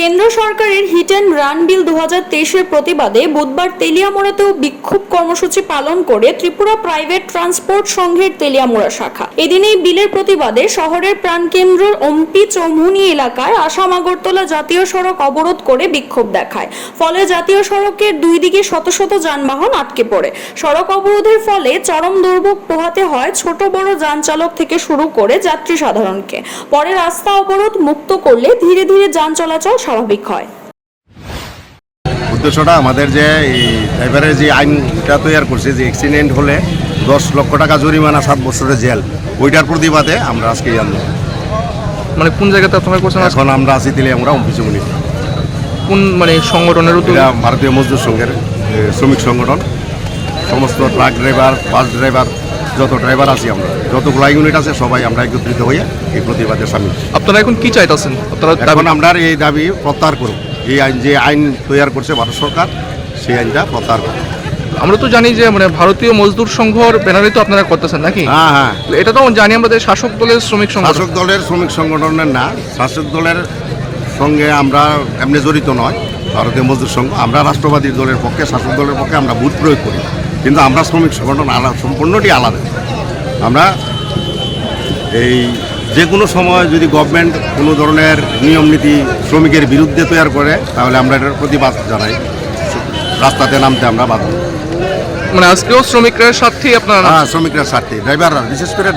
কেন্দ্র সরকারের hit and run বিল 2023-এর প্রতিবাদে বুধবার তেলিয়ামুড়াতেও বিক্ষোভ কর্মসূচি পালন করে ত্রিপুরা প্রাইভেট ট্রান্সপোর্ট সংঘের তেলিয়ামুড়া শাখা। এদিন এই বিলের প্রতিবাদে শহরের প্রাণকেন্দ্র অম্পি চৌমুহনী এলাকায় আসাম আগরতলা জাতীয় সড়ক অবরোধ করে বিক্ষোভ দেখায়। ফলে জাতীয় সড়কের দুই দিকে শত শত যানবাহন আটকে পড়ে। সড়ক অবরোধের ফলে চরম দুর্ভোগ পোহাতে হয় ছোট বড় যান চালক থেকে শুরু করে যাত্রী সাধারণকে। পরে রাস্তা অবরোধ মুক্ত করলে ধীরে ধীরে যান চলাচল স্বাভাবিক হয়। উদ্দেশ্যটা আমাদের যে এই ড্রাইভারের যে আইনটা তৈরি করছে যে অ্যাক্সিডেন্ট হলে 10 লক্ষ টাকা জরিমানা 7 বছরের জেল, ওইটার প্রতিবাদে আমরা আজকে আন্দোলন। মানে কোন জায়গাতে আপনারা করছেন? এখন আমরা আছি তেলিয়ামুড়া অম্পি চৌমুহনী। কোন মানে সংগঠনের উদ্যোগে? ভারতীয় মজদুর সংঘের শ্রমিক সংগঠন। সমস্ত ট্রাক ড্রাইভার, বাস ড্রাইভার, যত ড্রাইভার আছি আমরা, যতগুলো ইউনিট আছে সবাই আমরা একত্রিত হয়ে এই প্রতিবাদে সামিল। আপনারা এখন কি চাইতেছেন? এখন আমরা এই দাবি প্রত্যাহার করব। এই আইন যে আইন তৈরি করছে ভারত সরকার, সেই আইনটা প্রত্যাহার করব। আমরা তো জানি যে মানে ভারতীয় মজদুর সংঘর ব্যানারে তো আপনারা করতেছেন নাকি? হ্যাঁ হ্যাঁ, এটা তো জানি আমরা যে শাসক দলের শ্রমিক সংগঠন। শাসক দলের শ্রমিক সংগঠনের না, শাসক দলের সঙ্গে আমরা এমনি জড়িত নয়। ভারতীয় মজদুর সংঘ, আমরা রাষ্ট্রবাদী দলের পক্ষে, শাসক দলের পক্ষে আমরা ভোট প্রয়োগ করি, কিন্তু আমরা শ্রমিক সংগঠন আলাদা, সম্পূর্ণটি আলাদা। আমরা এই যে কোনো সময় যদি গভর্নমেন্ট কোনো ধরনের নিয়ম নীতি শ্রমিকের বিরুদ্ধে তৈরি করে, তাহলে আমরা এটার প্রতিবাদ জানাই, রাস্তাতে নামতে আমরা বাধ্য। মানে আজকেও শ্রমিকদের স্বার্থেই আপনারা? হ্যাঁ, শ্রমিকরা স্বার্থে, ড্রাইভাররা, বিশেষ করে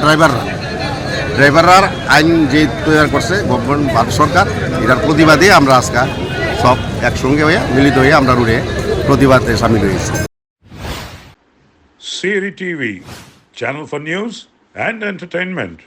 ড্রাইভাররা আইন যে তৈরি করছে গভর্নমেন্ট, ভারত সরকার, এটার প্রতিবাদে আমরা আজকে সব একসঙ্গে হয়ে মিলিত হয়ে আমরা রুটে প্রতিবাদে সামিল হয়েছি। CRI TV, channel for news and entertainment.